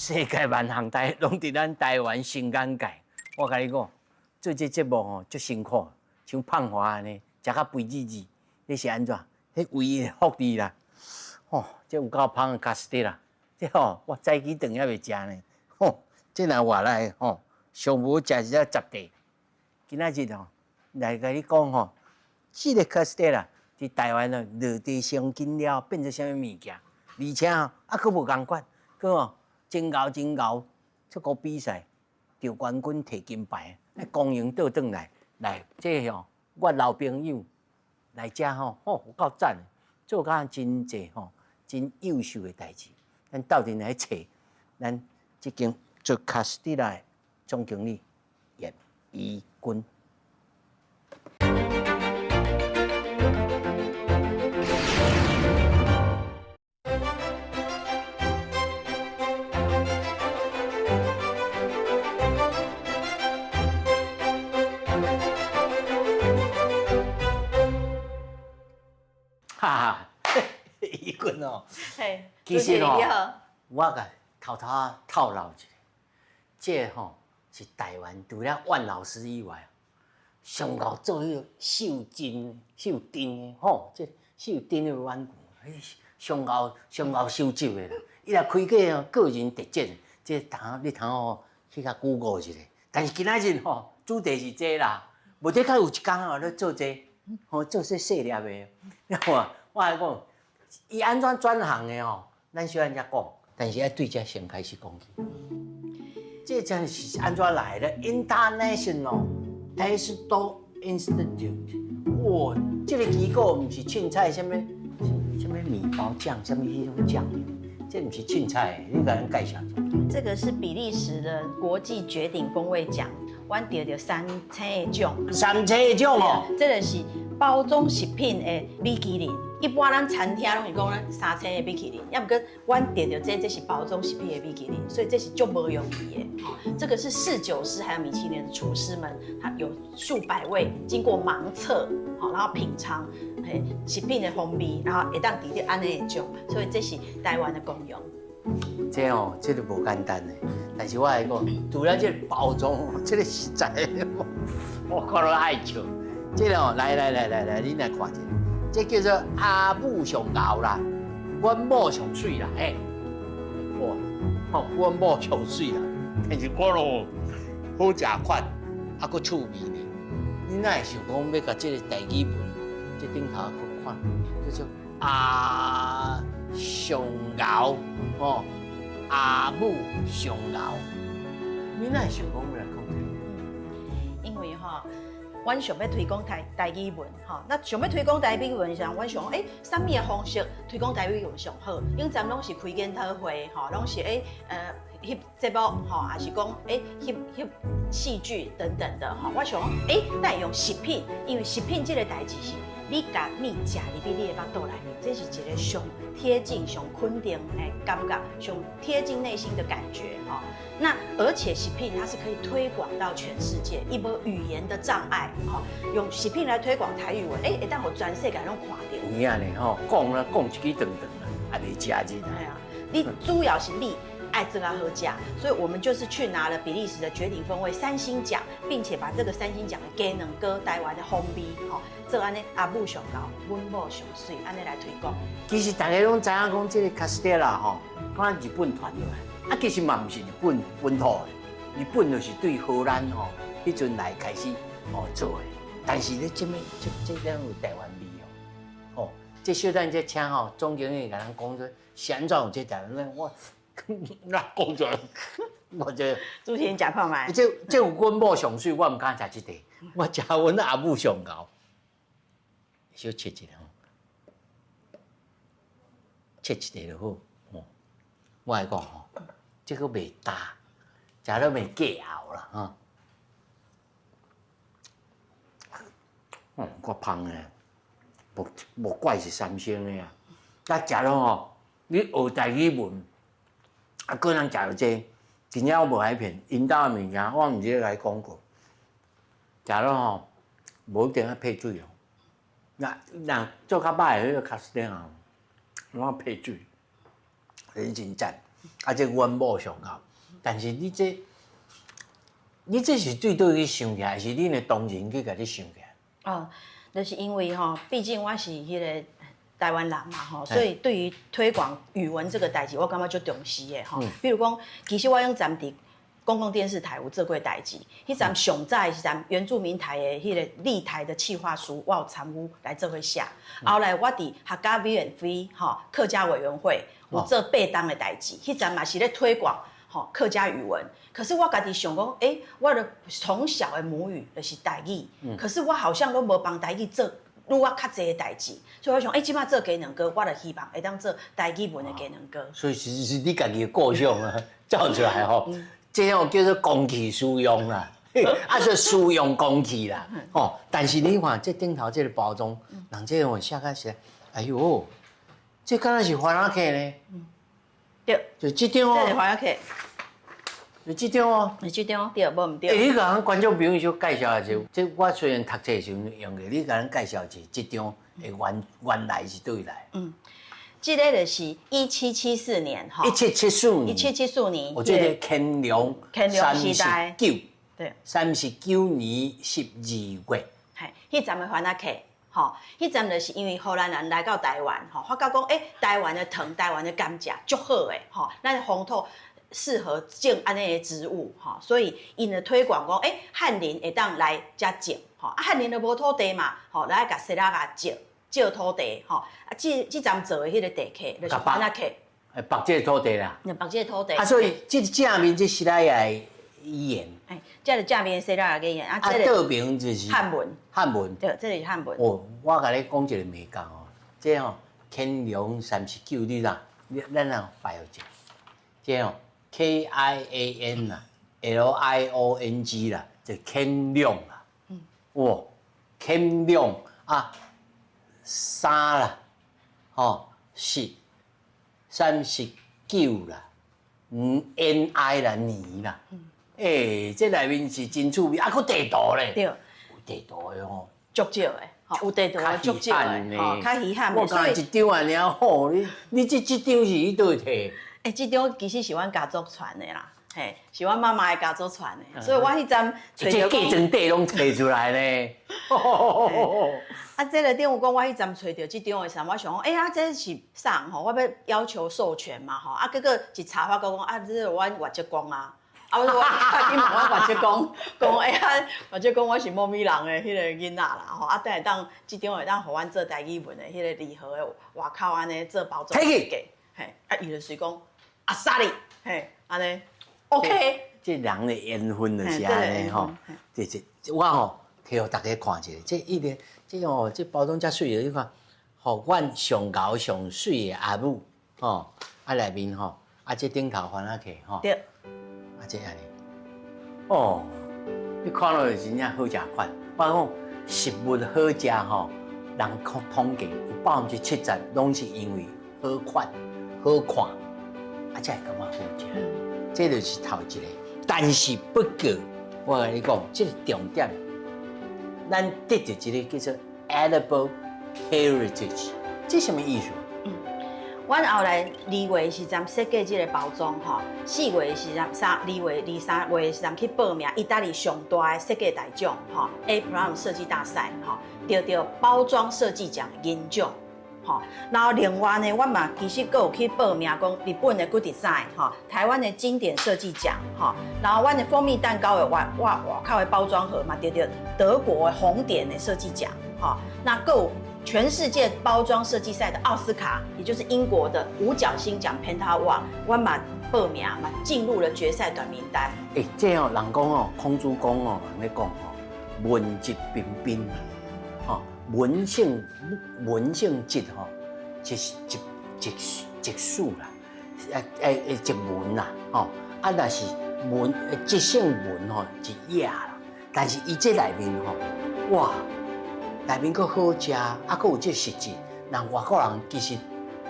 世界万行台拢伫咱台湾新眼界。我甲你讲，做这节目吼，足辛苦，像胖华安尼，食到肥滋滋，你是安怎？迄胃的福利啦，吼、这有够胖的卡斯蒂啦，这吼、我早起顿还袂食呢，吼、这若活来吼，上无食一只10块。今仔日吼，来甲你讲吼，这个卡斯蒂啦，伫台湾哦落地生根了，变成啥物物件？而且吼，佫无共款，佫吼真牛，出国比赛得冠军摕金牌，光荣倒转来，这吼我老朋友来遮吼，有够赞，做甲真济吼，真优秀的代志。咱斗阵来找咱即间做卡斯蒂拉的总经理叶怡君。哈哈，怡君哦，嘿，其实哦你好，我甲偷偷透露一下，这吼是台湾除了万老师以外，上高做迄个秀珍的吼，这秀珍的软骨，上高收集的啦。伊若开个个人特辑，这你通吼去甲 Google 一下。但是今仔日吼主题是这啦，无得较有一工哦咧做这。做些细粒的，你看，我来讲，伊安怎转行的吼，咱小安才讲，但是要对这先开始讲起。这真是安怎来的 ？International Taste Institute， 哇，这个机构唔是凊彩什么米包酱，什么迄种酱，这唔是凊彩的，你甲咱介绍一下。这个是比利时的国际绝顶风味奖，阮得到3星的奖。3星的奖哦，这个是包装食品的米其林。一般咱餐厅拢是讲咱3星的米其林，要不过阮得到这是包装食品的米其林，所以这是足无容易的。这个是侍酒师还有米其林的厨师们，他有数百位经过盲测，好，然后品尝食品的风味，然后会当得到安尼的奖，所以这是台湾的功用。这哦，这个无简单的，但是我来讲，除了这个包装，这个实在的，我看到爱笑。这个哦，来，你来看一下，这叫做阿母上熬啦，阮某上水啦，哇，阮某上水啦，但是看咯，好食款，还佫趣味呢。你哪会想讲要甲这个台语文，这顶头佫看，叫做阿上熬。阿母上熬，你哪会想讲要来讲台语？因为阮想要推广台语文，那想要推广台语文上，阮想什么的方式推广台语文上好？因咱拢是开研讨会，拢是翕节目，还是讲翕戏剧等等的，我想那用食品，因为食品这个代志是。你甲米食入去你的腹肚内面，这是一个上贴近、上肯定的感觉，上贴近内心的感觉哈。那而且食品它是可以推广到全世界，伊无语言的障碍哈。用食品来推广台语文，会当互全世界拢看到。你安尼吼，讲一支长长啦，还袂食日。哎呀，你主要是你。爱这个好价，所以我们就是去拿了比利时的绝顶风味3星奖，并且把这个3星奖给两个台湾的风味，做安尼阿母上高，阮某上水，安尼来推广。其实大家拢知影讲，这个卡斯蒂拉吼，讲日本传落来，其实嘛不是日本本土的，日本就是对荷兰吼，迄阵来开始做的。但是咧，这样有台湾味哦，这小等这请总经理甲咱讲说，安怎有这台湾我。那讲出来，我这主持人假泡麦，这有阮某上水，我唔敢食这个，我食阮阿母上高。小切一下，切一下就好。我来讲吼，这个袂搭，食了袂过熬啦我芳诶，无怪是3星诶啊。咱食了吼，你学台语文。个人食到这，真正我无海骗，因兜的物件我毋是来讲过，食了吼，无一定要配水哦。那做较歹的迄个卡斯汀啊，拢要配水，很真赞。啊，这阮某上高，但是你这是对倒去想起来，还是你的同仁去甲你想起来？哦，就是因为吼，毕竟我是迄个台湾人嘛吼，所以对于推广语文这个代志，我感觉就重视的吼。比如讲，其实我用站伫公共电视台有做过代志，迄站上早是站原住民台的迄个立台的企划书，我有参与来做伙写。后来我伫客家委员会吼客家委员会有做8档的代志，迄站嘛是咧推广吼客家语文。可是我家己想讲，我的从小的母语就是台语，可是我好像都无帮台语做愈较济的代志，所以我想，即摆做技能歌，我就希望会当做台语文的技能歌。所以其实是你家己的故乡啊，造出来吼。这样叫做公器私用啦，啊是私用公器啦，哦。但是你看这顶头这个包装，人这样写开起来，哎呦，这敢若是番仔客呢？对，就这张哦。这是番仔客。就这张哦。这张对，无唔对。你甲咱观众朋友小介绍一下，这我虽然读册时候用的，你甲咱介绍一下这张的原来是对来。这个就是1774年哈，1774年，1774年，我这个乾隆时代，对，39年12月，嘿，迄站的番仔客，吼，迄站就是因为荷兰人来到台湾，吼，发觉讲，台湾的藤、台湾的甘蔗足好诶，吼，咱风土适合种安尼的植物，吼，所以因的推广讲，汉人会当来遮种，吼，汉人都无土地嘛，吼，来甲西拉甲种。借土地吼，这站做的迄个地客就是番仔客，绑这个土地啦，绑这个土地。所以这正面这希腊雅语言，这是正面希腊雅语言，这个倒面就是汉文，对，这是汉文。哦，我甲你讲一个美讲哦，这乾隆39，你啦，咱人摆一下，这KIAN 啦，LIONG 啦，这乾隆啦，哇，乾隆啊。3啦，吼39啦，NI 啦年啦，这内面是真趣味，佫地图咧，对，有地图的吼，足少的，吼有地图的足少的，吼较稀罕的。我讲一张啊，尔好，你这张是伊倒摕？这张其实是阮家族传的啦，嘿，是阮妈妈的家族传的，所以我迄阵找着计装地拢摕出来咧。这个顶有讲，我迄阵找到这张的时候，我想讲，这是啥吼？我要求授权嘛，吼，结果一查发觉讲，这是阮外籍公啊，我说我去问阮外籍公，讲外籍公我是猫咪人的迄个囡仔啦，吼，等下当这张会当互阮做台语文的迄个礼盒的外口安尼做包装设计，嘿，伊就随讲沙哩，嘿，安尼 OK。这人的缘分就是安尼吼，我吼。摕互大家看一下，这包装遮水的，你看，互阮上高上水的阿母，吼，内面吼，这顶头番仔客吼，对，这安尼，哦，你看落就真正好食款。我讲食物好食吼，人统计有70%拢是因为好款、好看，才会感觉好食。这就是头一个，但是不过我跟你讲，这个重点。咱得到一个叫做 edible heritage， 这什么意思？阮后来2月是设计这个包装吼，4月是2月、3月是去报名意大利上大的设计大奖吼 A+ 设计大赛吼，得到包装设计奖银奖吼。然后另外呢，我嘛其实佫有去报名讲日本的 Good Design 吼，台湾的经典设计奖吼。然后阮的蜂蜜蛋糕的外口的包装盒嘛，得到德国的红点的设计奖吼。那佫有全世界包装设计赛的奥斯卡，也就是英国的五角星奖 Pentawa， 我嘛报名嘛进入了决赛短名单。这人讲孔子讲人咧讲文质彬彬，文性质就是直述啦，直文啦，若是文质性文是雅啦，但是伊这内面哇。内面佫好食，佫有这实质，人外国人其实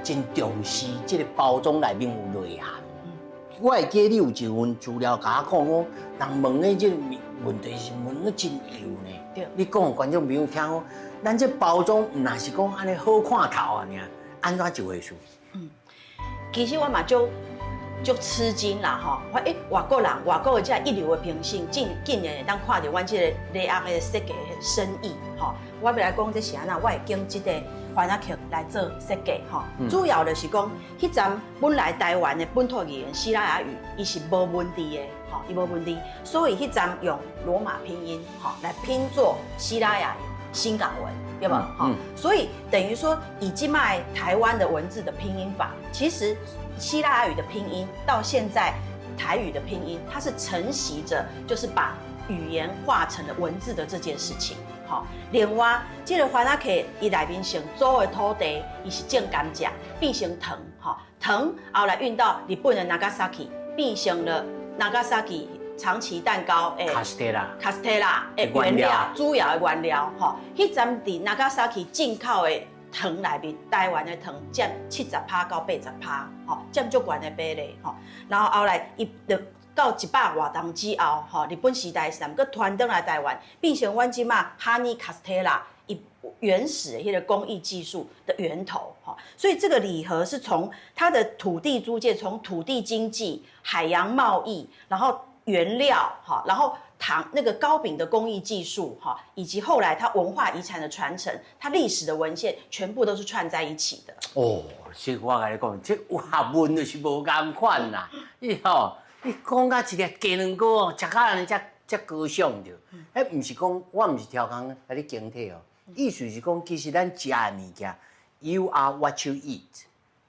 真重视这个包装内面有内涵。我会记你有一份资料甲我讲人问的这个问题是问得真溜呢。你讲观众朋友听讲，咱这包装唔那是讲安尼好看头啊尔，安怎一回事？其实我嘛就就吃惊啦吼！外国人、外国的这一流的评审，竟然会当看到阮这个礼盒的设计的深意吼。我要来讲这是安那，我会经这个翻译曲来做设计吼。主要就是讲，迄阵本来台湾的本土语言西拉雅语，伊是无问题的吼，伊无问题，所以迄阵用罗马拼音吼来拼作西拉雅语、新港文。对吧？所以等于说，以今麦台湾的文字的拼音法，其实希腊雅语的拼音到现在台语的拼音，它是承袭着就是把语言化成了文字的这件事情。好，另外，这个翻译器伊内面成组的土地，伊是种甘蔗变成糖，糖后来运到日本的 Nagasaki， 变成了 Nagasaki。长崎蛋糕诶，卡斯特拉诶原料，主要的原料吼。迄阵伫Nagasaki进口的糖内面，台湾的糖占70%到80%，吼，占足悬的比例吼。然后后来伊就到100外冬之后，吼，日本时代上佮传登来台湾，变成阮即马哈尼卡斯特拉伊原始的迄个工艺技术的源头哈。所以这个礼盒是从它的土地租借，从土地经济、海洋贸易，然后原料哈，然后那个糕饼的工艺技术哈，以及后来它文化遗产的传承，它历史的文献全部都是串在一起的。哦，所以我跟你讲，这有学问就是无同款啦。你讲到一粒鸡卵糕哦，食到人才高尚着。迄毋是讲我毋是挑工来你警惕哦，意思是讲其实咱食的物件 ，you are what you eat，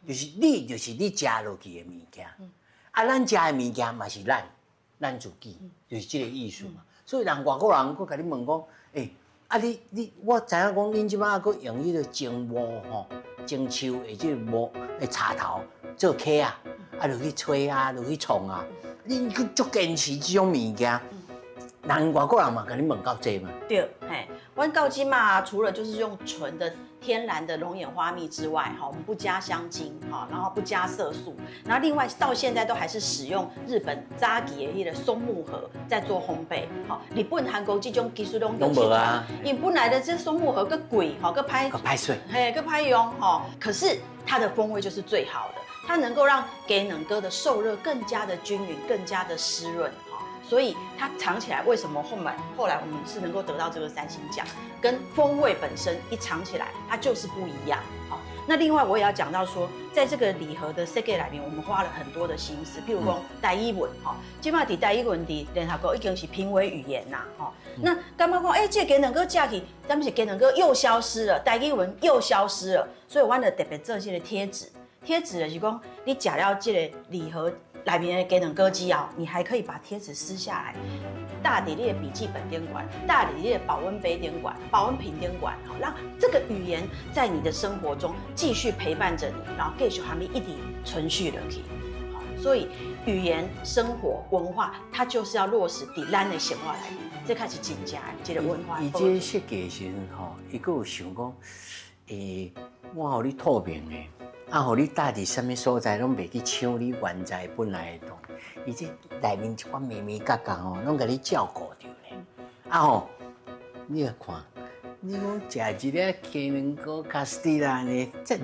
就是你就是你食落去的物件。咱食的物件嘛是咱自己，就是这个意思嘛。所以人外国人，佮甲你问讲，我知影讲恁即摆佮用迄个蒸木吼，蒸树的即个木的插头做客啊，落去吹啊，落去创啊，恁佮足坚持这种物件。人外国人嘛，甲你问到这嘛？对，嘿，阮到今嘛，除了就是用纯的天然的龙眼花蜜之外，我们不加香精，然后不加色素，然后另外到现在都还是使用日本早期的迄个松木盒在做烘焙，日本、韩国这种技术都无啊，因为本来的这松木盒更贵，更歹水，嘿，更歹用，可是它的风味就是最好的，它能够让给冷哥的受热更加的均匀，更加的湿润。所以它尝起来，为什么后来我们是能够得到这个3星奖，跟风味本身一尝起来，它就是不一样。好，那另外我也要讲到说，在这个礼盒的设计里面，我们花了很多的心思，譬如说台语文，基本上伫台语文伫联合国已经是评为语言呐，那刚刚讲，这给能够架起，但是给能够又消失了，台语文又消失了，所以我就特别做这个贴纸，就是讲你吃了这个礼盒。里面的给冷歌机啊，你还可以把贴纸撕下来，大底你的笔记本点管，大底你的保温杯点管，保温瓶点管，好，让这个语言在你的生活中继续陪伴着你，然后继续让你一直存续落去。好，所以语言、生活、文化，它就是要落实伫咱的生活里面，这开始增加这个文化。伊这设计的时阵吼，伊佫有想讲，我互你透明的。互你搭伫什么所在，拢袂去抢你原在本来的东西。伊这内面一款眉眉角角吼，拢甲你照顾着咧。你来看，你讲食一粒鸡卵糕卡斯蒂拉呢，这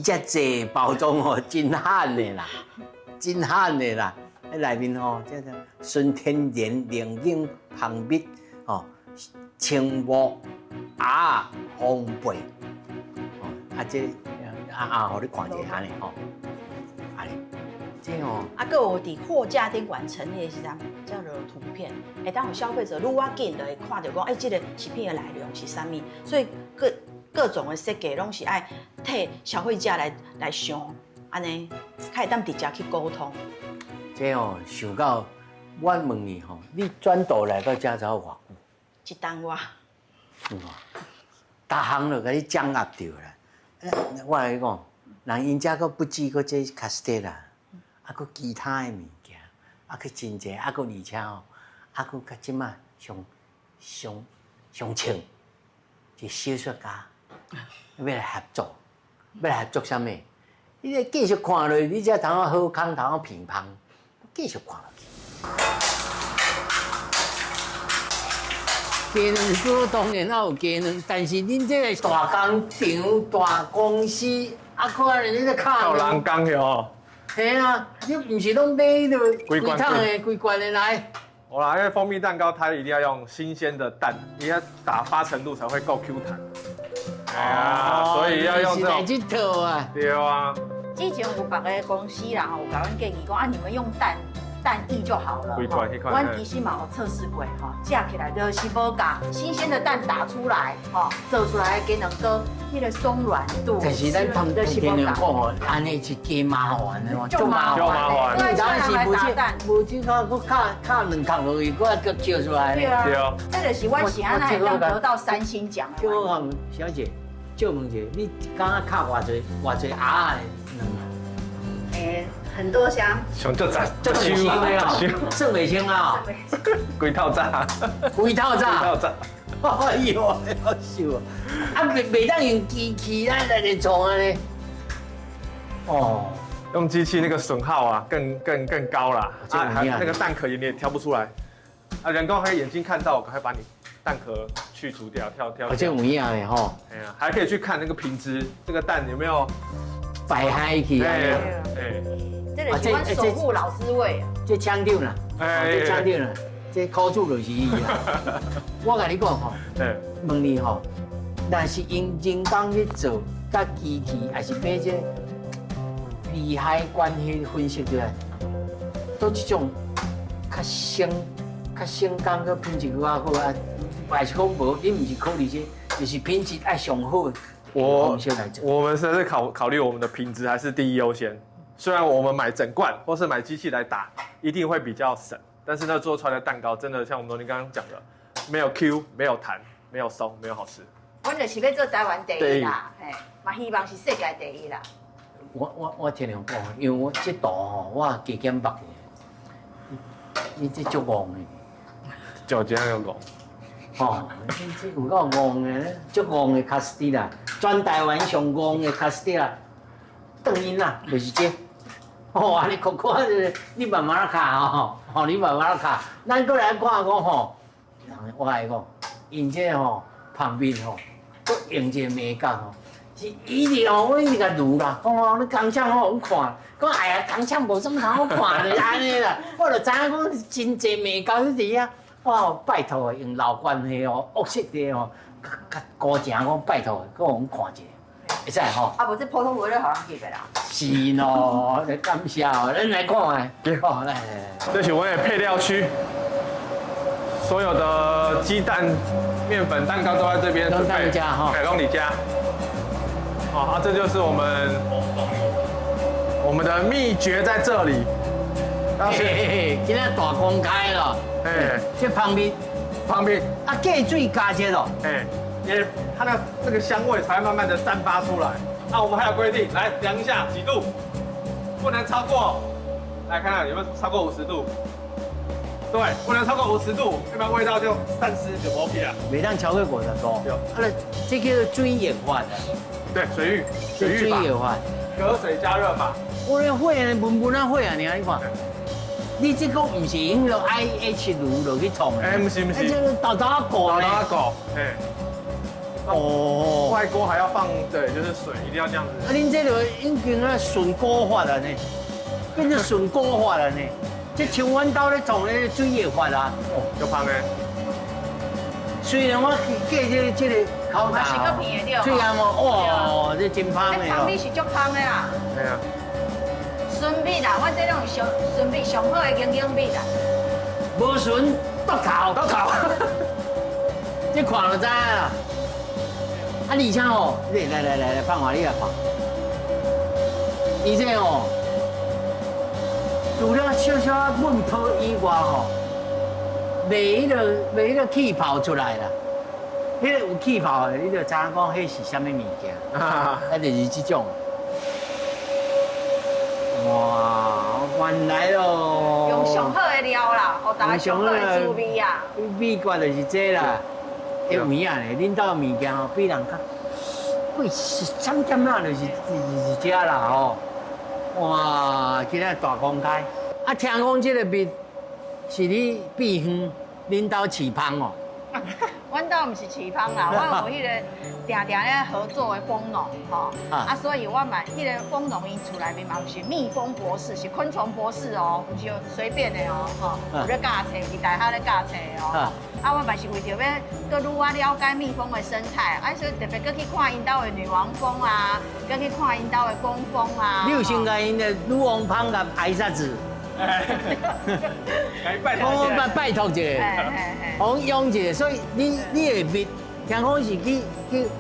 遮济包装吼，真罕的啦，真罕的啦。内面吼，这纯天然冷饮旁蜜吼，青木鸭烘焙，这。互你看一下安尼吼，安尼，这哦。还有伫货架顶管陈列的是啥叫做图片，当有消费者愈仔紧就会看到讲，这个食品的内容是啥物，所以各种的设计拢是爱替消费者来想，安尼，较会当直接去沟通。这哦，想到我问你吼，你转道来到遮走偌久？一冬外。逐项就甲你掌握着啦。我来讲，人因遮佫不止佫这卡斯特啦，佫其他的物件，佫真济，佫而且吼，佫甲即马上清，一小说家要来合作，要来合作啥物？你来继续看落，你才通好康，通乒乓，继续看落去。鸡卵糕当然也有鸡卵，但是恁这个大工厂、大公司，可能你在卡有人讲哟，嘿啊，你唔是拢买迄个规罐规罐的来？好啦，因为蜂蜜蛋糕它一定要用新鲜的蛋，你要打发程度才会够 Q 弹。哎呀，所以要用这种。是来这套啊。对啊。之前有别个公司啦，有甲阮建议讲啊，你们用蛋液就好了。阮其实嘛有测试过哈，架起来就是无甲新鲜的蛋打出来，哈，做出来的鸡能够迄个松软度。但是咱通天天讲哦，安尼是加麻烦的哦，就麻烦。对，当然是无这个，我卡两壳落去，我还叫出来。对啊。对啊。这就是我是安那样得到3星奖的。就讲小姐，就问者，你刚刚卡偌济鸭的卵？很多箱，上就赞，这个香的哦，剩袂清啊，规套炸，规套炸，哎呦，好笑啊！袂当用机器来做安尼。哦，用机器那个损耗啊，更高啦，那个蛋壳你也挑不出来，啊，人工还有眼睛看到，赶快把你蛋壳去除掉，挑。这有影的吼。哎呀，还可以去看那个品质，这个蛋有没有摆嗨去啊？这个喜欢守护老滋味。这枪掉啦，这枪掉啦，这苦主就是伊啦。我甲你讲吼，问你吼，但是用人工去做，甲机器还是买这利害关系分析出来，都这种较性感个品质较好啊，还是讲无？你唔是考虑这，就是品质爱上好。我们是考虑我们的品质还是第一优先。虽然我们买整罐或是买机器来打，一定会比较省，但是呢，做出来的蛋糕真的像我们昨天刚刚讲的，没有 Q， 没有弹，没有松，没有好吃。我就是要做台湾第一啦，嘿，嘛希望是世界第一啦。我听人讲，因为我这度吼，我加减目的，你这足戆的，就这样个戆。哦，这有够戆的咧，足戆的卡斯蒂拉，全台湾上戆的卡斯蒂拉，当然啦，就是这。哦，安尼看看，你慢慢卡吼，你慢慢卡。咱过来看讲吼，我甲你讲，因这吼旁边吼，搁用一个美感吼，是一直吼，我一直甲撸啦，讲哦，你工厂好好看，讲哎呀，工厂无什么好看的安尼啦，我就知影讲真侪美感伫遐。哇，拜托用老关系哦，恶色的哦，甲高正讲拜托，搁我们看一下。会使吼？啊，无这普通话咧，互人翕的啦。是咯，感谢哦，咱来看下。好，来。这是我们的配料区，所有的鸡蛋、面粉、蛋糕都在这边准备。都家哈，凯龙你家。好，这就是我们的秘诀在这里。今天大公开了。这旁边啊，加水加这咯。也它的这个香味才会慢慢的散发出来。那我们还有规定，来量一下几度，不能超过，来看看有没有超过50度。对，不能超过50度，要不然味道就散失就没皮了。每当超过50度，这叫做水液化的。对，水浴法，隔水加热法。我那火啊，温啊火啊，你看。你这个不是用那个 IH 炉落去创的，不是，这个豆豆锅呢。豆豆锅，哦，外锅还要放，对，就是水一定要这样子。啊，恁这个已经啊顺锅法了呢，变成顺锅法了呢。这像阮兜咧创咧水液法啊，哦，就香的。虽然我计这个口嘛是个片的对。水啊哇，这真香的。香米是足香的啦。对啊。纯米啦，我这种纯米上好的经米啦。无纯剁头。这看就知啦。啊，而且哦，来，放话你来看。而且哦，除了小小闷泡以外吼，袂迄个气泡出来啦。迄个有气泡的，你就知影讲迄是啥物物件。啊，就是这种。哇，原来咯！用上好的料啦，学大家上好的滋味啊。秘诀就是这啦，有物啊咧，恁兜物件吼比人较贵3点啊，就是这啦吼。哇，今仔大公开，啊，听讲这个蜜是你秘方，恁兜饲芳哦。阮倒毋是饲芳啦，我有迄个定咧合作的蜂农，吼，所以我嘛，迄个蜂农因厝内面嘛是蜜蜂博士，是昆虫博士哦，不是随便的哦，吼，有咧教册，伫大学咧教册哦，我嘛是为着要搁愈啊了解蜜蜂的生态，所以特别搁去看因兜的女王蜂啊，搁去看因兜的工蜂啊。你有先甲因的女王蜂甲挨啥子？拜托一下，帮用一下，所以你会密，听讲是去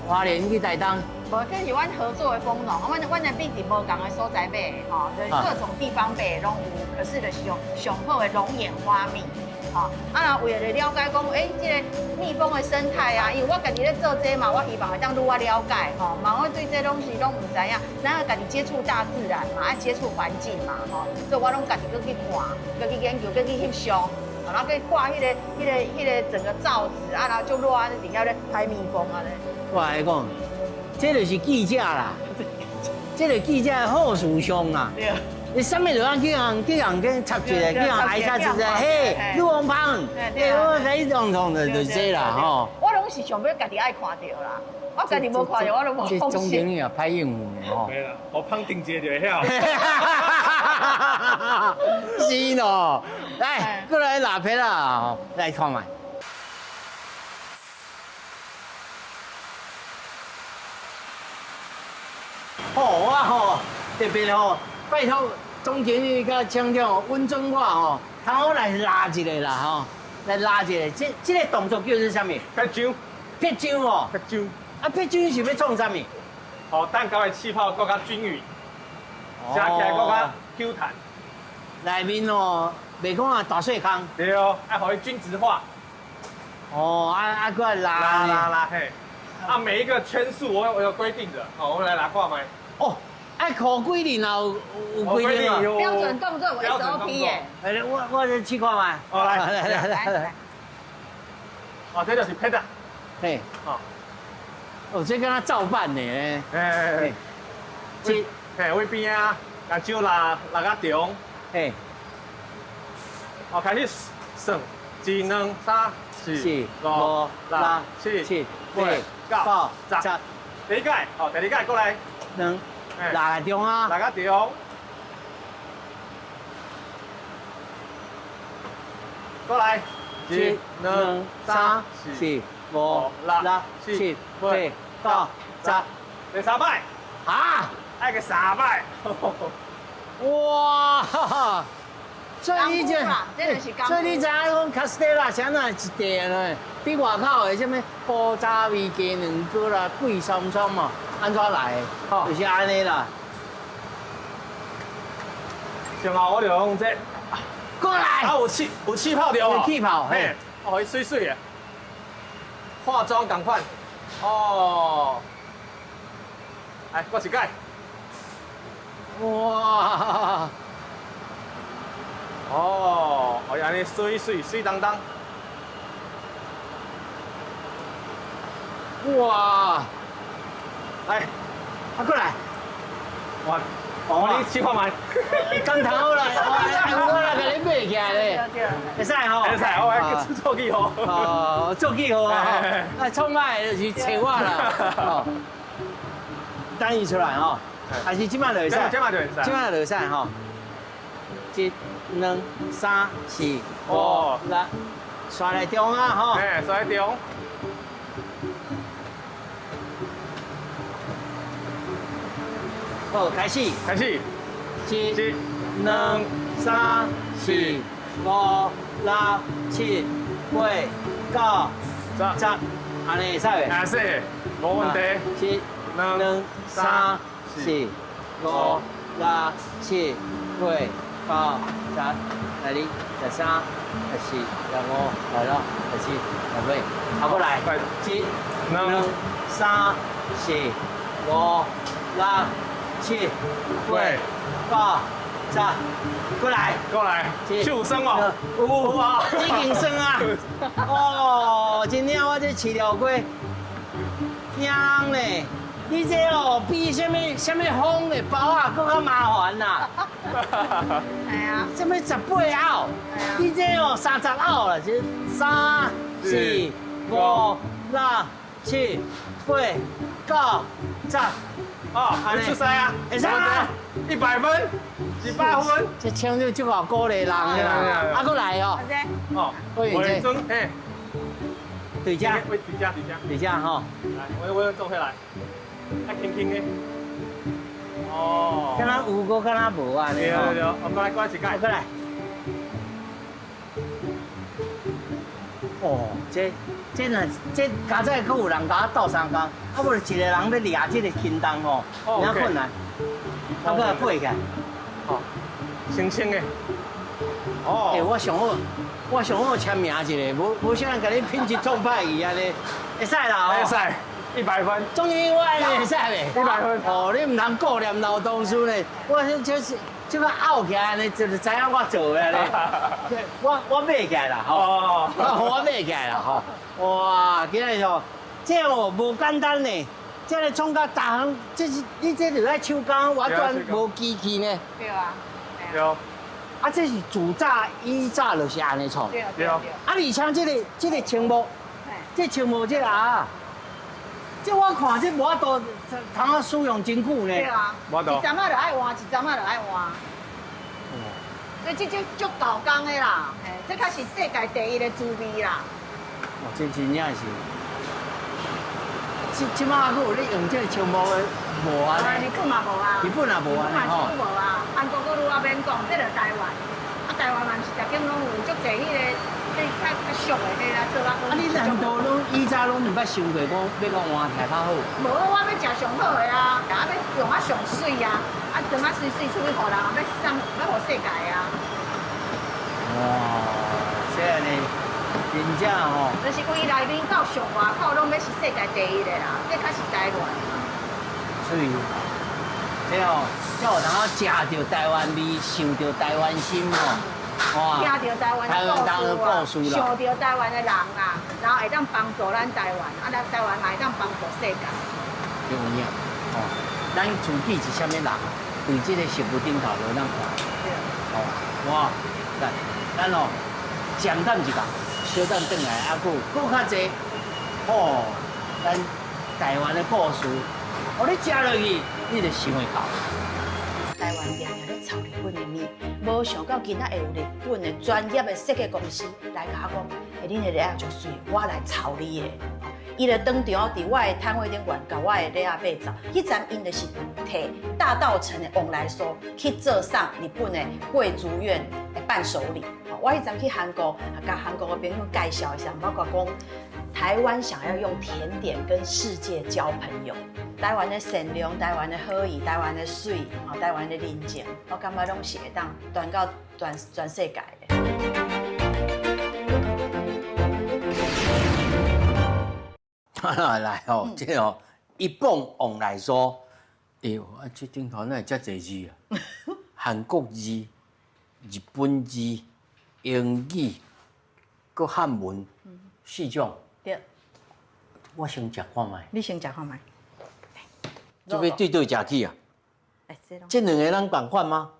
花莲去台东。无，这是阮合作的蜂农，阮的蜜伫无同的所在买，吼，就是各种地方买拢有，可是就是用上好的龙眼花蜜，吼，为了了解讲，这个蜜蜂的生态啊，因为我家己咧做这嘛，我希望会当愈啊了解，吼，嘛我对这东西拢唔知影，然后家己接触大自然嘛，爱接触环境嘛，吼，所以我拢家己去看，去研究，去翕相。然后去挂迄个整个罩子然后就落啊底下咧拍蜜蜂啊咧。我来讲，这就是记者啦，这个记者的好事上啦。对。你上面就讲叫人跟插一个，叫人挨下一个，嘿，女王蜂，嘿，我甲你弄就这啦吼。我拢是想要家己爱看到啦。我家己无看到，我都无放心。这中间也拍应付的吼。没啦，我胖定节就会晓。是喏，来，过来拿片啦，来看卖。我吼特别吼，拜托总经理甲厂长温准我吼，通好来拉一个啦吼，来拉一个，这个动作叫做啥物？撇浆。撇浆哦。撇浆。撇浆是要创啥物？哦，蛋糕的气泡更加均匀，加起来更加 Q 弹。内面哦，袂讲啊大细空。对哦，爱互伊均质化。哦，过来拉嘿。每一个圈数我有规定的，好，我们来拿看卖。哦，考规定啊，有规定啊。标准动作有 SOP 耶。我去看卖。哦，来。哦，这就是撇的。嘿。哦，这跟他照办呢。这位边啊，把酒拉到中。嘿。好，开始算，1、2、3、4、5、6、7、8、9、10。第一届，好，第二届过来。拉个中啊。拉到中。过来。1、2、3、4、5、6、7、8、9、10。第3摆。啊！爱个3摆。哇！所以你知影讲卡斯特拉啥哪一地呢？比外口的什么古早味鸡卵糕啦、贵松松嘛，安怎来的？就是安尼啦。上后我就用这过来。有气泡着哦。有气泡，嘿，哦，伊水水的。化妆赶快。哦。来，我一届。哇！哦，哦，安尼水当当。哇！来，过来。你试看卖。刚头好啦，我来给你买起来咧。会使吼？会使，我来做记号。哦，做记号啊！创卖就是找我啦。等伊出来吼。还是即摆就会使，即摆就会使吼。1、2、3、4、5、6，刷来中啊吼。嘿，刷来中。好，开始。1、2、3、4、5、6、7、8、9、10，安尼会使袂？会使，无问题。1、2、3、4、5、6、7、8、9、10，来哩，13、14、15、16、17、18，好过来，1、2、3、4、5、6、7、8、9、10，过来，手酸哦，有啊，已经酸啊，哦，真正我这饲料龟，香嘞。你这哦，比什么风的包啊，更较麻烦啦。系啊。什么18后？你这哦30后啦，就3、4、5、6、7、8、9、10， 5、6、7、8、9、10。哦，会出赛啊！会使啊100分，100分。这枪就好鼓励人啊！啊，过来哦。哦，我尾针，哎，对家，对家哈。来，我做起来，啊，轻轻的。哦。敢若有个，敢若无啊？对，我过来一届。过来。哦，这加在佫有人甲我斗相共，啊，无就一个人要掠这个轻重吼，有困难。啊，佫来配起来。哦，轻轻的。哦。哎，我上好签名一个，无啥人甲你品质创派伊安尼，会使啦？会使，100分。终于我会使袂？100分。哦，你唔通顾念劳动书呢？我这个拗起来呢，就是知影我做的咧。我买起来啦，吼。哦。我买起来啦，吼。哇，今日哦，这哦无简单呢。这个创甲大行，你这就爱手工，完全无机器呢。对啊。对。啊，这是自早以早就是安尼创。对。啊，而且这个青木，这青木这啊，这我看这无法度通啊使用真久呢。对啊。无度。一针仔就爱换，一针仔就爱换。所以这足搞工的啦，这才是世界第一的滋味啦。哦，这真正是。即马还有咧用这个青木的无啊？日本嘛无啊。日本也无啊，吼。无啊，韩国佫愈啊免讲，这就台湾。啊，台湾嘛是逐间拢有足侪迄个，较俗的迄啦，做啊。啊，你难道拢以前拢毋捌想过讲要讲换台较好？无，我要食上好的啊，啊要用啊上水啊，啊装啊水出去，互人要互世界啊。哇，这样呢，真正吼。就是规内面到上外口拢要是世界第一的啦，这才是台湾。所以，这哦，才有通啊食到台湾味，想到台湾心吼。哇！听到台湾的故事啊，想到台湾的人啊，然后会当帮助咱台湾，啊，咱台湾嘛会当帮助世界。有影哦，咱自己是啥物人？对这个食物顶头就咱看。对。哦，哇，咱哦，暂等一下，小等转来，啊，佫较济，哦，咱台湾的故事，哦，你食落去，你就想会到。台湾常常咧炒日本的面，无想到今仔会有日本的专业的设计公司来甲我讲，恁的螺仔足水，我来炒你的。伊就当场伫我的摊位顶悬，甲我的螺仔买走。迄阵因就是摕大稻埕的旺来酥去做送日本的贵族院的伴手礼。我迄阵去韩国，甲韩国的朋友介绍一下，包括讲台湾想要用甜点跟世界交朋友。台湾的善良，台湾的好意，台湾的水，台湾的人情，我感觉拢是会当传到全世界的。来哦，这哦一蹦往来说，哎呦，啊这顶头那遮侪字啊，韩国字、日本字、英语、佮汉文4种。对。我先食看卖。你先食看卖。这要对对食去啊？这两个人同款吗？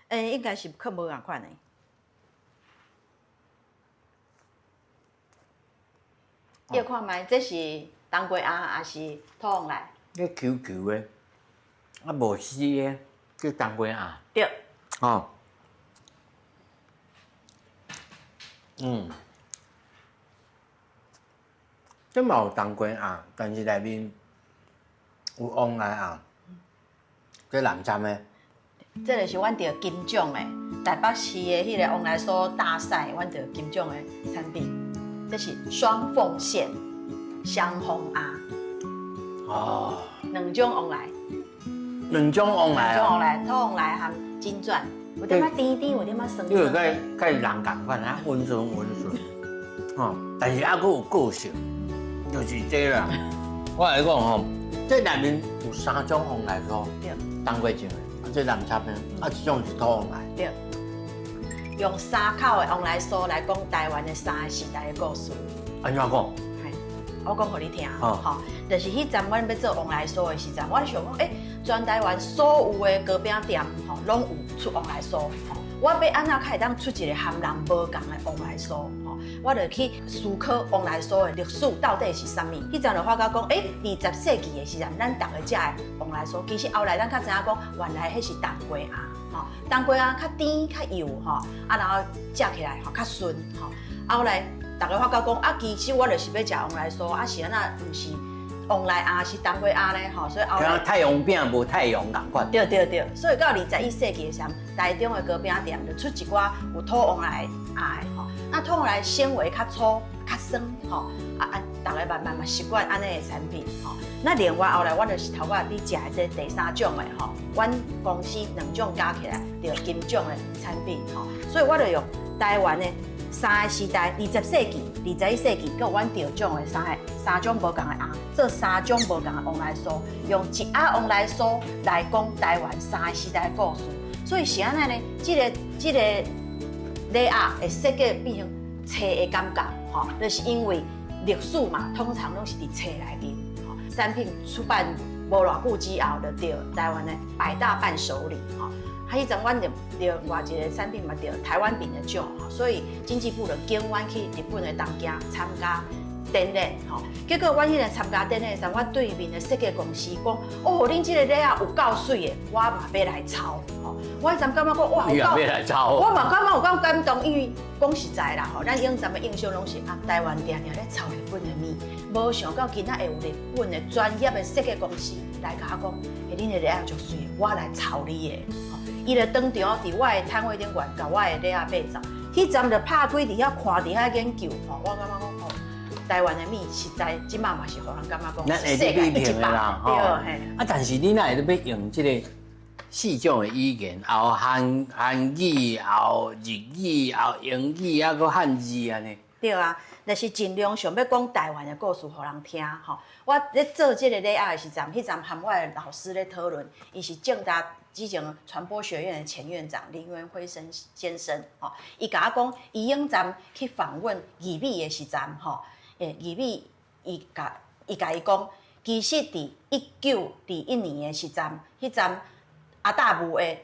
应该是较无同款的。要看卖，这是当归鸭还是土旺来？那 QQ 的，啊无丝的，叫当归鸭。对。哦。这嘛有当归鸭，但是内面。有旺来啊，这南站的，这就是阮着金奖的台北市的迄个旺来酥大赛，阮着金奖的产品，这是双凤线香风鸭。哦。两种旺来。两种旺来。两种旺来，土旺来含金钻，有点仔甜甜，有点仔酸酸。因为甲人共款啊，温顺。哦，但是还佫有个性，就是这啦。我来讲吼。这内面有3种旺来酥，当归种的，这南插的，一种是土旺来。对，用3口的旺来酥来讲台湾的3个时代的故事。安怎讲？系，我讲给你听。吼，就是迄阵阮要做旺来酥的时阵，我想讲，全台湾所有的糕饼店，拢有出旺来酥。我要安怎才会当出一个和人无共的往来书吼？我就去思考往来书的历史到底是啥物。迄阵就发觉讲，20世纪的时阵，咱大家食的往来书，其实后来咱较知影讲，原来迄是当归鸭吼，当归鸭较甜较油吼，然后食起来较顺吼。后来大家发觉讲，其实我就是要食往来酥，是安那毋是往来鸭，是当归鸭咧吼，所以后来太阳饼无太阳同款。对，所以到21世纪的时候，台中的糕饼店就出一寡有土往来鸭的吼，那土往来纤维较粗较酸吼，大家慢慢习惯安尼的产品吼。那另外后来我就是头仔你食的这第3种的吼，阮公司2种加起来就金种的产品吼，所以我就用台湾的。3个时代，20世纪、21世纪，佮阮调种的3种无共的鸭，做3种无共的往来酥，用一鸭往来酥来讲台湾3个时代的故事。所以是安尼呢，这个礼鸭会设计变成册的感觉，吼，就是因为历史嘛，通常拢是伫册内面，吼，产品出版无偌久之后，就得台湾的100大伴手礼，吼。迄阵阮就外一个产品嘛，得台湾饼的奖吼，所以经济部就叫阮去日本的东京参加典礼吼。结果阮迄个参加典礼时，我对面的设计公司讲：哦，恁这个礼啊有够水的，我嘛要来抄吼。我迄阵感觉讲哇，有够，我嘛感觉有够感动，因为讲实在啦吼，咱咱们印象拢是台湾定定咧抄日本的面，无想到今仔会有日本的专业的设计公司来甲我讲：恁的礼啊足水的，我来抄你的。伊就当场伫我的摊位顶悬，甲我的礼鸭买走。迄阵就拍开伫遐看，伫遐研究吼，我感觉讲哦，台湾的米实在即马嘛是互人感觉讲世界100啦，对嘿。但是你哪会要用这个4种的语言，后韩语、后日语、后英语，还佫汉字安尼？对啊，就是尽量想要讲台湾的故事互人听吼。我咧做这个礼鸭的时阵，迄阵和我的老师咧讨论，伊是正大之前传播学院的前院长林元辉先生，吼，伊甲我讲，伊永站去访问义美的时阵，吼，义美伊甲伊讲，其实伫1921年的时阵，迄阵阿大武的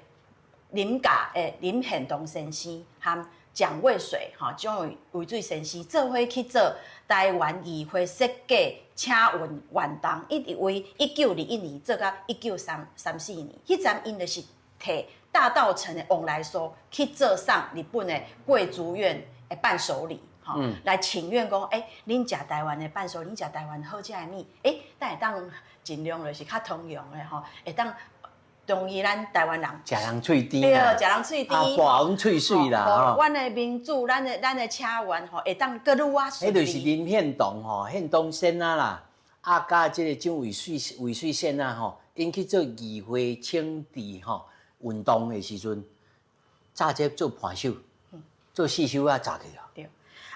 林献堂先生和蒋渭水，吼，种维水先生做伙去做台湾议会设计请运运动，一直为1921年做到1934年。迄阵因就是摕大稻埕的往来酥去做上日本的贵族院的伴手礼，吼，来请愿讲，恁食台湾的伴手礼，恁食台湾好食的米，但会当尽量就是较通用的吼，会当。同意咱台湾人食人喙甜，对，食人喙甜，拔阮喙水啦，吼。阮的民主，咱的车员吼，会当搁愈啊顺利。迄就是林献堂吼，献堂先啊啦，甲即个蒋渭水先啊吼，因去做议会清治吼运动的时阵，早节做盘手，做四手啊，炸去啊。对。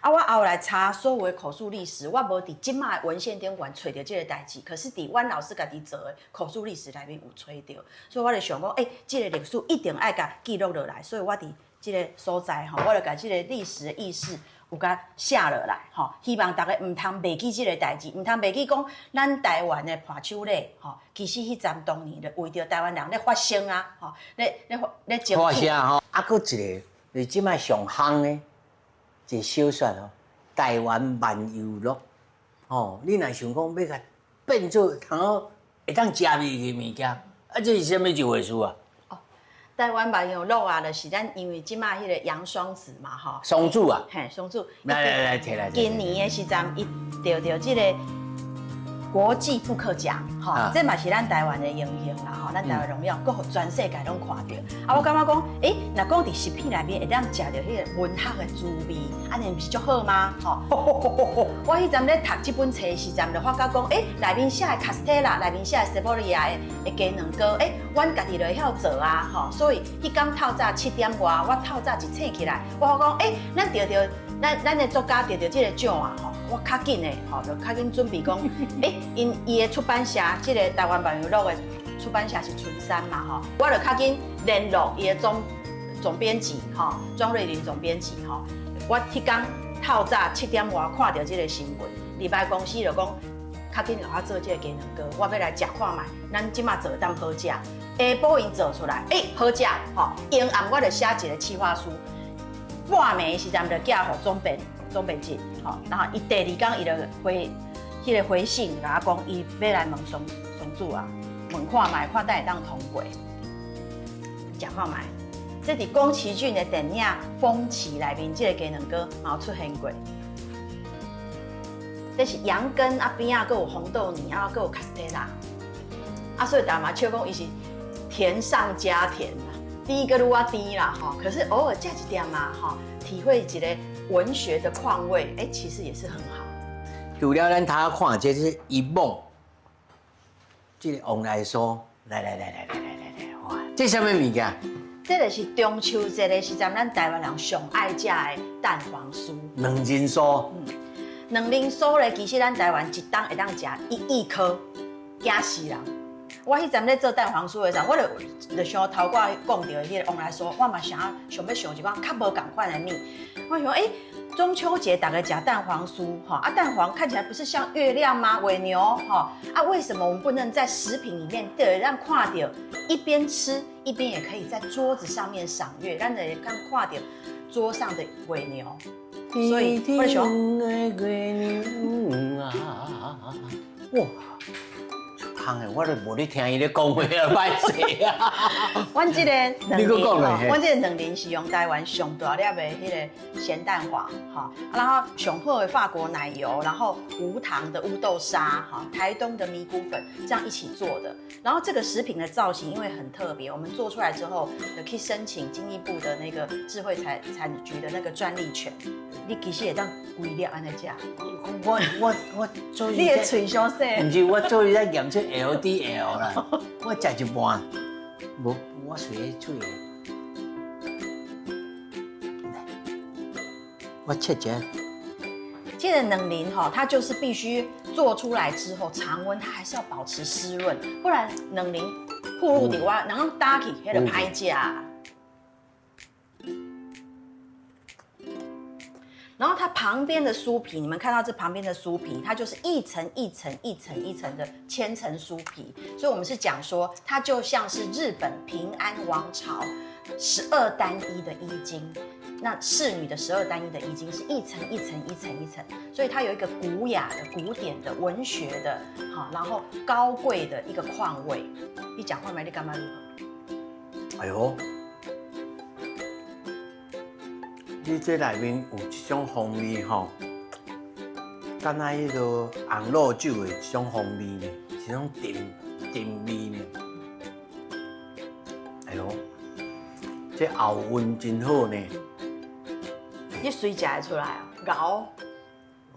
我后来查所有的口述历史，我无伫即马的文献顶悬找到这个代志，可是伫阮老师家己做的口述历史内面有找到，所以我就想讲，这个历史一定爱甲记录落来，所以我伫这个所在吼，我就甲这个历史的意识有甲写落来吼，希望大家唔通忘记这个代志，唔通忘记讲咱台湾的盘手礼吼，其实迄阵当年就为着台湾人咧发声啊，吼，咧争取。发声吼，搁一个，你即摆上夯的。一个小说哦，台湾漫游录哦，你若想讲要甲变做会当食袂去物件，这是啥物一回事啊？台湾漫游录啊，就是咱因为即马迄个杨双子嘛，吼。双子啊？嘿，双子。来，摕来。今年的时阵，伊得到这个国际布克奖，吼，这嘛是咱台湾的荣幸啦，吼，咱台湾荣耀，搁互全世界拢看到。我感觉讲，若讲伫食品内面会当食到迄个文学的滋味，安尼毋是足好吗？吼，我迄阵咧读这本册时阵，就发觉讲，内面写的卡斯特拉，内面写的塞波利亚的鸡卵糕，阮家己就会晓做啊，吼，所以迄天透早7点外，我透早一醒起来，我讲，咱得到咱的作家得到这个奖啊，吼。我较紧的，吼，就较紧准备讲，伊的出版社，这个台湾漫游录的出版社是春山嘛，吼，我就较紧联络伊的总编辑，吼，庄瑞麟总编辑，吼，我迄天透早7点外看到这个新闻，礼拜公司就讲，较紧甲我做这个鸡卵糕，我要来食看卖，咱即马做当好食。下晡因做出来，好食，吼，沿暗我就写一个企划书，半暝时阵就寄互总编辑，吼，然后伊第二天伊就回信甲我讲，伊要来问上主啊，问看卖，看等会当通过，食看卖。这伫宫崎骏的电影《风起》内面，这个鸡卵糕嘛有出现过。这是羊羹啊，边啊，还有红豆泥啊，还有卡斯特拉啊，所以大家嘛笑讲伊是甜上加甜啦，第一个愈啊甜啦哈。可是偶尔加一点嘛哈，体会一个文学的况味，其实也是很好。除了咱他看，这是一梦，这个往来说，来，哇，这什么物件？这个是中秋节的时阵，咱台湾人上爱食的蛋黄酥。两人酥，两人酥咧，其实咱台湾一档会当食1亿颗，惊死人。我迄阵咧做蛋黄酥的时候，我就想头挂讲到迄个往来酥，我嘛想要想一款较无共款的物。我想中秋节大家吃蛋黄酥，蛋黄看起来不是像月亮吗？尾牛，为什么我们不能在食品里面让看到一边吃一边也可以在桌子上面赏月，让人看到桌上的尾牛？所以我就想，哇！行诶，我都无咧听伊咧讲话啊，歹势啊！阮这个你搁讲咧？阮这个两年是用台湾上大粒的迄个咸蛋黄，然后上好的法国奶油，然后无糖的乌豆沙，台东的米谷粉，这样一起做的。然后这个食品的造型因为很特别，我们做出来之后，有去申请经济部的那个智慧产局的那个专利权。你其实会当规粒安尼食。我做你的嘴伤细。唔是，我做在验出 LDL 啦，我食一半，无我随嘴。我切一下。这个冷凝它就是必须做出来之后，常温它还是要保持湿润，不然冷凝暴露伫我，然后打起迄个歹食。然后它旁边的酥皮，你们看到这旁边的酥皮，它就是一层一层的千层酥皮，所以我们是讲说，它就像是日本平安王朝12单一的衣襟。那侍女的12单一的衣襟是一层一层，所以它有一个古雅的、古典的、文学的，然后高贵的一个况味。你讲话没？你干嘛如何？哎呦，你这内面有一种风味吼，敢若迄个红肉酒的一种风味呢，是种甜味呢。哎呦，这后韵真好呢。你随食会出来啊？熬。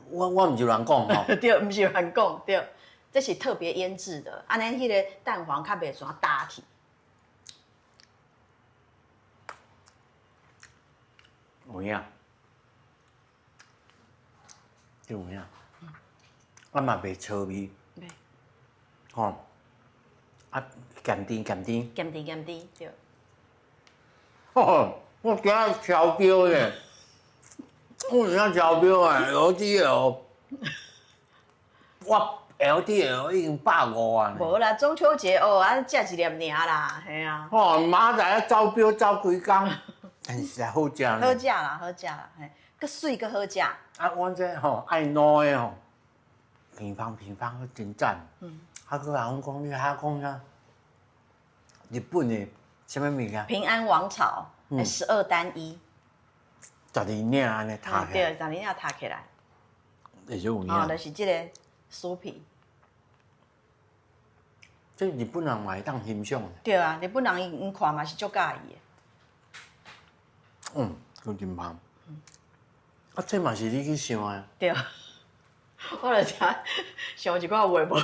我唔是乱讲吼。对，唔是乱讲，对，这是特别腌制的，安尼迄个蛋黄较袂怎打起。有影，有影，我嘛袂臭味，吼，啊，咸甜，对。吼，我今日超标咧。我而家超标啊 ！LDL， 我 LDL 已经150啊！无啦，中秋节食一粒尔啦，系啊。哦，妈在招标招几工，但是好食呢。好食啦，嘿，佮水佮好食。啊，我这吼爱糯的吼，平方真赞。还佮人讲，你还讲啥？日本的什么物件？平安王朝12单一。12领安尼塌起来，对，12领塌起来，会就有影。就是这个酥皮。这日本人嘛会当欣赏。对啊，日本人因看嘛是足介意的。有真香。啊，这嘛是你去想的。对，我就想一寡话无。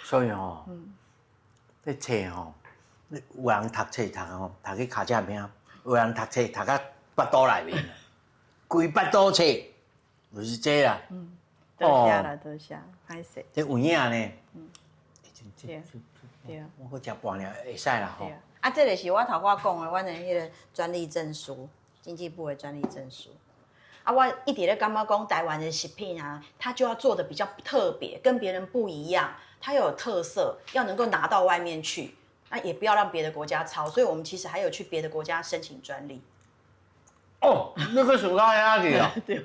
所以吼，这册吼，有人读册读去脚趾边。有人读册读到腹肚内面，规腹肚册，就是这啦。多谢啦，多谢，歹势。这有影呢。对啊。我搁食半粒会使啦吼。啊，这个是我头我讲的，阮的迄个专利证书，经济部的专利证书。啊，我一直咧感觉讲台湾的食品啊，它就要做的比较特别，跟别人不一样，它要有特色，要能够拿到外面去，那也不要让别的国家抄。所以我们其实还有去别的国家申请专利。哦，那个薯糕遐去哦。对。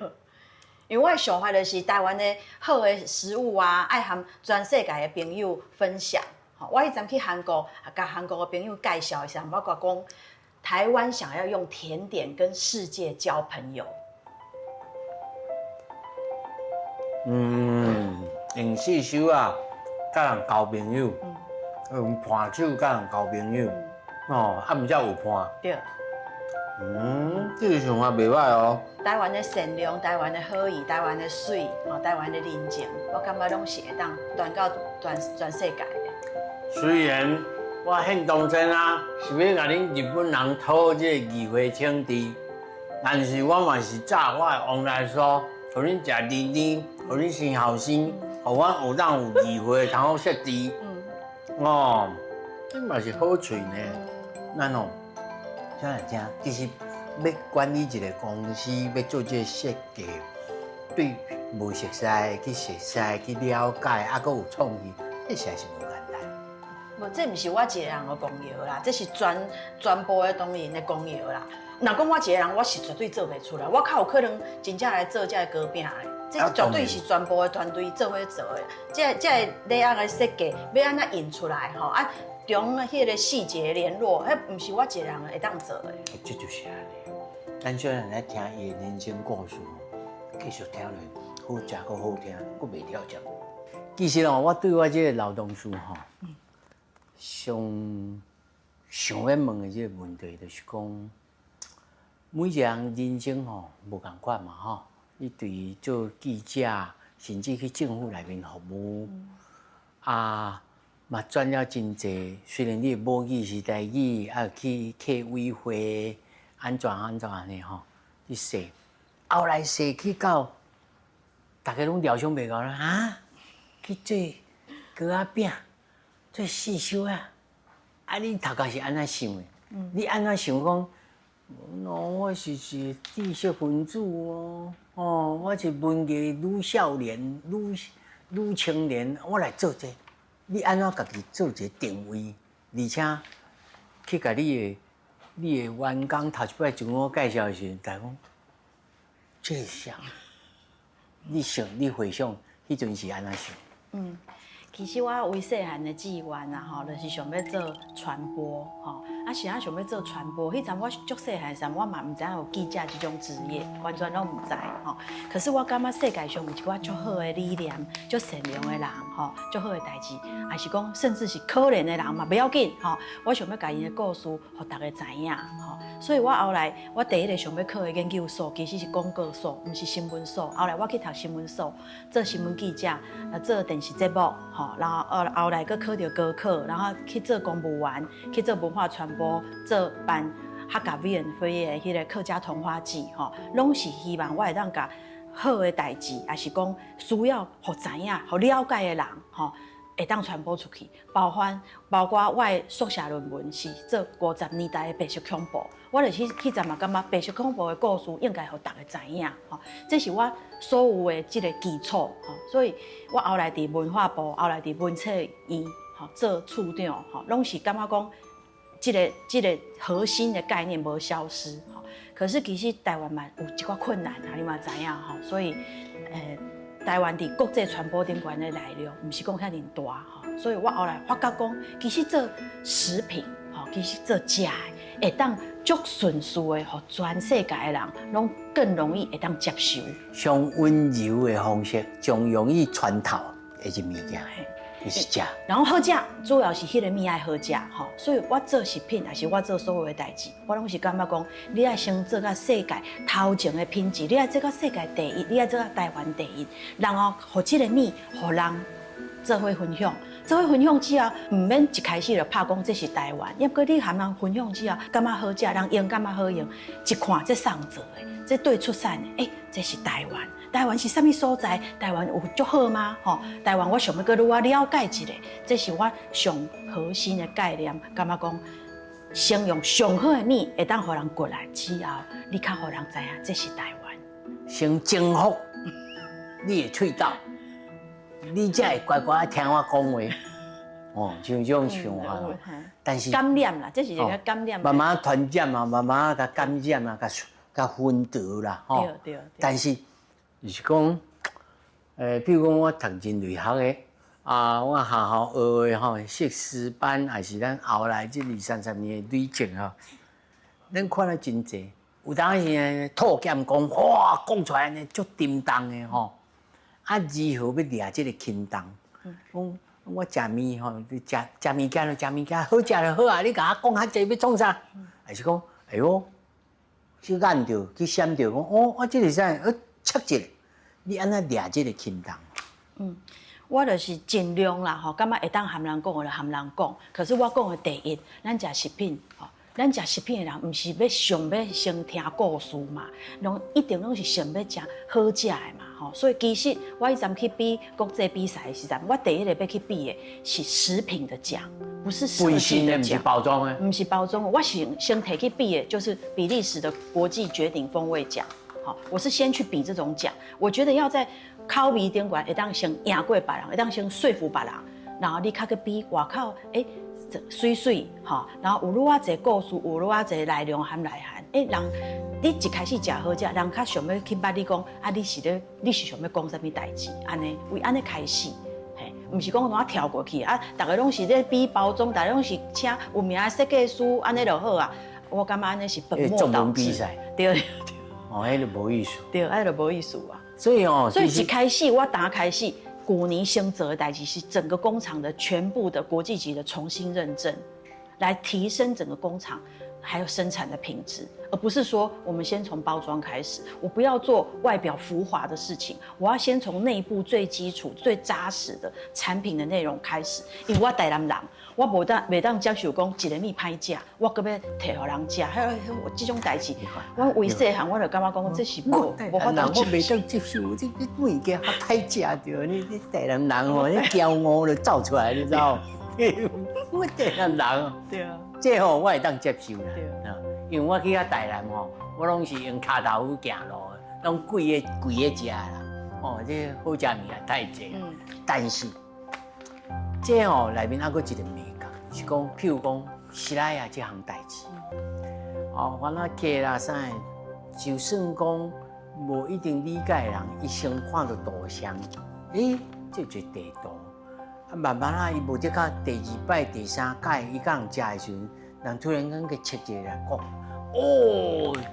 因为我想法就是台湾的好的食物啊，爱和全世界的朋友分享。我迄阵去韩国，甲韩国的朋友介绍一下，包括讲台湾想要用甜点跟世界交朋友。用四手啊，甲人交朋友，用伴手甲人交朋友，哦，啊，毋则有伴。对。这个想法袂歹哦。台湾的善良，台湾的好意，台湾的水，台湾的人情，我感觉拢是会当传到全世界的。虽然我很当真啊，是要甲恁日本人讨这个议会请辞，但是我嘛是早我的往来所，互恁食甜甜，互恁生后生，互阮有当有议会通好设置。哦，这嘛是好处呢。咱哦。真来听，其实要管理一个公司，要做这个设计，对无熟悉去熟悉去了解，啊，佮有创意，这实在是无简单。无，这不是我一个人的功劳啦，这是全部的当人的功劳啦。若讲我一个人，我是绝对做袂出来，我较有可能真正来做这个糕饼的，这绝对是全部的团队做伙做的。这个礼盒的设计要安怎印出来吼啊？中迄个细节联络，迄不是我一个人会当做的。这就是安尼。咱小人来听伊的人生故事，继续听落，好食佫好听，佫袂挑战。其实哦，我对我这个老同事吼，想要问的这个问题，就是讲，每一个人人生吼无共款嘛吼，你对于做记者，甚至去政府内面服务，嘛转了真济，虽然你的母语是台语，去客委会安怎安尼吼，你说后来说去到，大家拢料想袂到啦啊，去做糕仔饼，做四手啊，你头壳是安怎想的？你安怎想讲？我是知识分子哦，我是文艺女少年、女青年，我来做这。你安怎家己做一个定位，而且去甲你的员工头一摆自我介绍的时候，大家讲这啥？你回想，迄阵是安怎想？其实我为细汉的志愿啊，吼，就是想要做传播，吼，是想要做传播。迄阵我足细汉时，我嘛唔知有记者这种职业，完全拢唔知，吼。可是我感觉世界上有一寡足好的理念、足善良的人，吼，足好的代志，还是讲甚至是可怜的人嘛，不要紧，吼。我想要把因的故事，互大家知影，吼。所以我后来我第一个想要考的研究所，其实是广告所，唔是新闻所。后来我去读新闻所，做新闻记者，做电视节目，吼。然后后来佫考到高考，然后去做公务员，去做文化传播，做办客家委员会的迄个客家同花季，吼，拢是希望我会当甲好的代志，也是讲需要互知影、互了解的人，吼，会当传播出去。包括我的硕士论文是做50年代的白色恐怖，我就是迄阵嘛感觉白色恐怖的故事应该互大家知影，吼，这是我所有的这个基础，吼，所以我后来伫文化部，后来伫文策院，吼，做处长，吼，拢是感觉讲这个核心的概念无消失，吼。可是其实台湾嘛有一寡困难，你嘛知影，吼，所以台湾伫国际传播顶悬的内容，唔是讲遐尼大，吼，所以我后来发觉讲，其实做食品，吼，其实做食的，会当足顺序的，互全世界的人拢更容易会当接受。上温柔的方式，将容易穿透的一物件，就是食。然后好食，主要是迄个物爱好食，吼。所以我做食品，还是我做所有的代志，我拢是感觉讲，你爱先做到世界头前的品质，你爱做到世界第一，你爱做到台湾第一，然后互这个物，互人做伙分享。做伙分享之后，唔免一开始就拍讲这是台湾，因为你含人分享之后，感觉好食，人用感觉好用，一看这上做的，这对出产的，这是台湾。台湾是啥物所在？台湾有足好吗？吼，台湾我想要搁愈了解一下，这是我上核心的概念。感觉讲，先用上好的物，会当互人过来之后，你较互人知影这是台湾。先征服你的喙斗，你才会乖乖听我讲话。哦，像这种想法。但是感染啦，这是一个感染。慢慢传染啊，慢慢甲感染啊，甲熏陶啦，吼。对。但是就是讲，比如讲我读人类学的。我学校学的吼，硕士班还是咱后来这20-30年的旅程吼，咱看了真济。有当时吐剑讲，哇，讲出来呢足沉重的吼。如何要掠这个轻重？讲我食面吼，食物件好食就好啊！你甲我讲遐济要创啥？还是讲，哎呦，去眼着去闪着讲，我这个啥？测一下，你安怎掠这个轻重？我就是尽量啦，吼，感觉会当含人讲，就含人讲。可是我讲的第一，咱食食品，吼，咱食食品的人，毋是要先听故事嘛，一定拢是想要食好食的嘛，吼。所以其实我以前去比国际比赛的时阵，我第一个要去比的是食品的奖，不是设计的奖，不是包装的，不是包装的。我先摕去比的就是比利时的国际绝顶风味奖，好，我是先去比这种奖，我觉得要在口味顶悬会当先赢过别人，会当先说服别人，然后你较去比外口，水水，吼，然后有愈仔侪故事，有愈仔侪内容含内涵，人你一开始食好食，人较想要去捌你讲，你是想要讲啥物代志，安尼为安尼开始，嘿，毋是讲哪跳过去啊，逐个拢是咧比包装，逐个拢是请有名的设计师，安尼就好啊，我感觉安尼是本末倒置，对，迄就无意思，对，迄就无意思啊。所以一开始我打开始，古尼先做的代志是整个工厂的全部的国际级的重新认证，来提升整个工厂还有生产的品质，而不是说我们先从包装开始，我不要做外表浮华的事情，我要先从内部最基础、最扎实的产品的内容开始。因为我台南人，我袂当接受讲一个米歹食，我搁要摕互人食，我这种代志，我为细汉我就感觉讲这是无法度接受。我袂当接受，这物件较歹食着，你台南人吼，你骄傲就走出来，你知道？我台南人，对啊，这我会当接受啦。对啊，因为我去台南吼，我拢是用骹头去行路，拢贵的食啦。这好食物也太济。但是这内面还佫一个美感，是讲，譬如讲食来啊这项代志，我那客啦啥，就算讲无一定理解的人，伊先看到图像，这就地图。慢慢伊无得到第2摆、第3届，伊甲人食的时阵，人突然间去切一个来讲，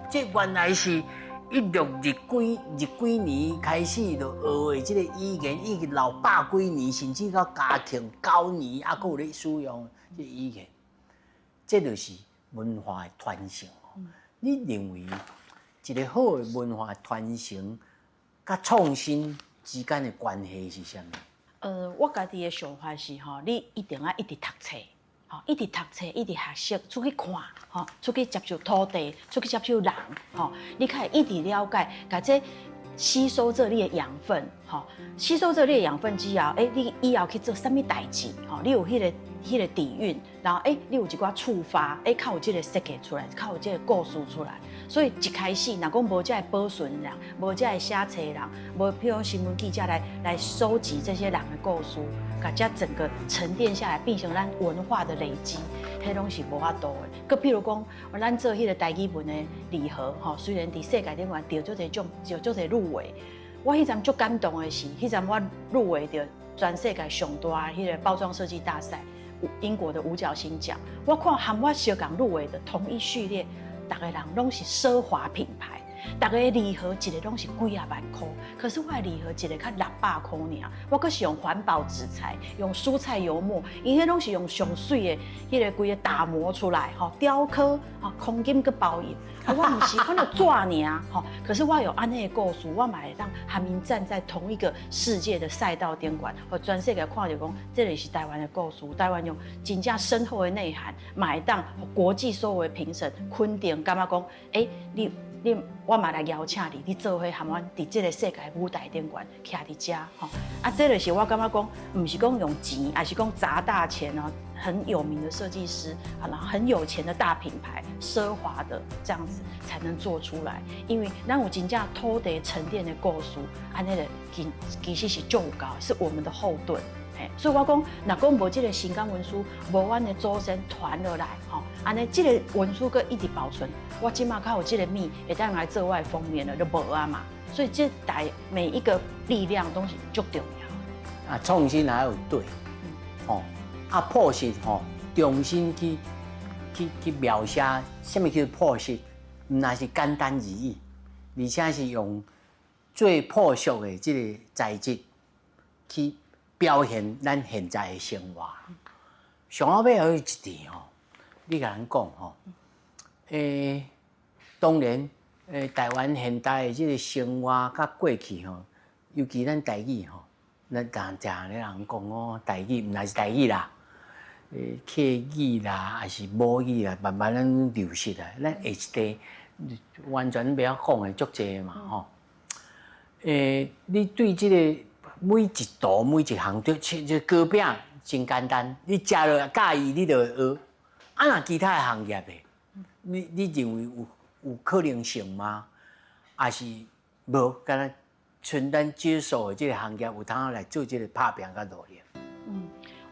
这原来是日几年开始就学的这个语言，已经老百几年，甚至到家庭9年，还佫有咧使用这语言，这就是文化的传承。你认为一个好的文化传承甲创新之间的关系是啥物？我家己的想法是你一定要一直读册，一直读册，一直学习，出去看，出去接受土地，出去接受人，你可以一直了解，把这吸收这你的养分，吸收这你的养分之后，你以后去做什么代志，你有迄个底蕴，然后你有一寡触发，靠有这个设计出来，靠有这个故事出来。所以一开始，若讲无这个保存的人，无这个写册的人，无譬如新闻记者来收集这些人的故事，把这整个沉淀下来，变成咱文化的累积，迄拢是无法度的。佮譬如讲，咱做迄个台语文的礼盒，虽然伫世界顶悬得足侪入围，我迄阵足感动的是，迄阵我入围着全世界上大迄个包装设计大赛，英国的五角星奖。我看和我相共入围的同一序列。大家人拢是奢华品牌，大家礼盒一个拢是几啊万块，可是我的礼盒一个才600块尔。我阁是用环保纸材，用蔬菜油墨，因迄拢是用上水的迄个规个打磨出来，雕刻，空金佮包印。我唔是，我就纸尔，可是我有安尼的故事，我嘛会当和因站在同一个世界的赛道顶悬，和全世界看着讲，这里是台湾的故事，台湾用真正深厚的内涵，嘛会当国际所有的评审肯定，感觉讲，你我嘛来邀请你，你做伙和阮伫这个世界舞台顶悬徛伫遮吼。这就是我感觉讲，唔是讲用钱，还是讲砸大钱哦。很有名的设计师啊，然后很有钱的大品牌，奢华的这样子才能做出来。因为咱有真正土地沉淀的故事，安尼个其实是足有够，是我们的后盾。所以我讲，若讲无这个新港文书，无阮的祖先传落来，吼，安尼这个文书阁一直保存，我即马较有这个米，会当来做外封面了，就无啊嘛。所以这每一个力量都是足重要。创新还有对，破实重新去描写什么叫破实，唔那是简单而已，而且是用最朴素的这个材质去表现咱现在的生活。上后尾还有一点你甲咱讲当然台湾现代的这个生活甲过去尤其咱台语咱常常咧人讲台语唔乃是台语啦。客语啦，还是母语啦，慢慢咱流失啊。咱下一代完全不晓讲的足济嘛你对这个每一道每一行就糕饼真简单，你食落介意你就学。若其他的行业的，你认为有可能性吗？还是无？敢若像咱接受的这个行业有通来做这个拍拼甲努力？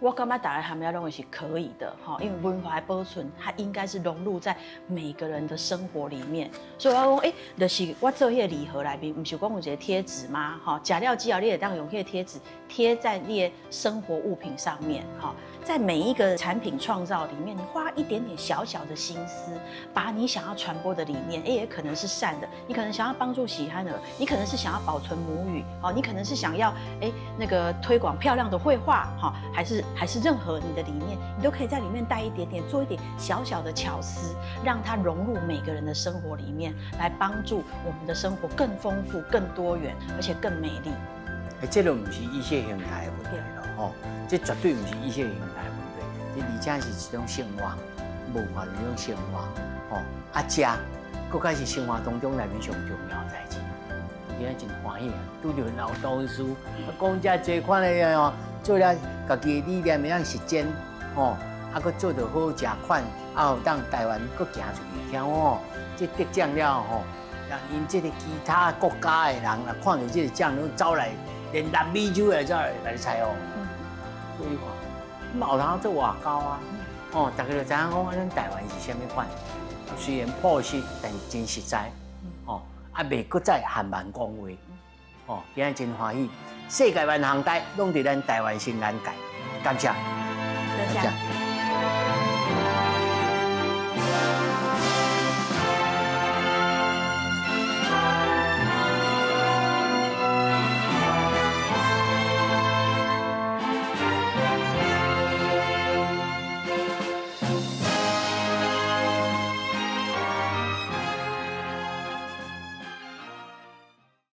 我感觉大家含要认为是可以的哈，因为文化的保存它应该是融入在每个人的生活里面。所以我讲，就是我做迄个礼盒内面，不是讲有一个贴纸吗？哈，假料机啊，你也当用迄个贴纸贴在你的生活物品上面哈。在每一个产品创造里面，你花一点点小小的心思，把你想要传播的理念，也可能是善的，你可能想要帮助喜憨儿，你可能是想要保存母语，你可能是想要那个推广漂亮的绘画，还是任何你的理念，你都可以在里面带一点点，做一点小小的巧思，让它融入每个人的生活里面，来帮助我们的生活更丰富、更多元，而且更美丽。这都不是意识形态的问题了这绝对不是意识形态的问题，这而且是一种生活，文化的一种生活食，佫开始生活当中内面上重要的代志。今仔真欢喜拄着老导师讲遮侪款的做了家己的理念，会当实践佫做着好食款，有当台湾佫行出去，听这得奖了让因这个其他国家的人来看到这个奖，拢走来。连南美洲来来采所以看，后头做外交大家就知影讲咱台湾是啥物款。虽然朴实，但真实在袂搁再含蛮讲话今日真欢喜，世界万行台拢伫咱台湾新眼界，感谢，多谢。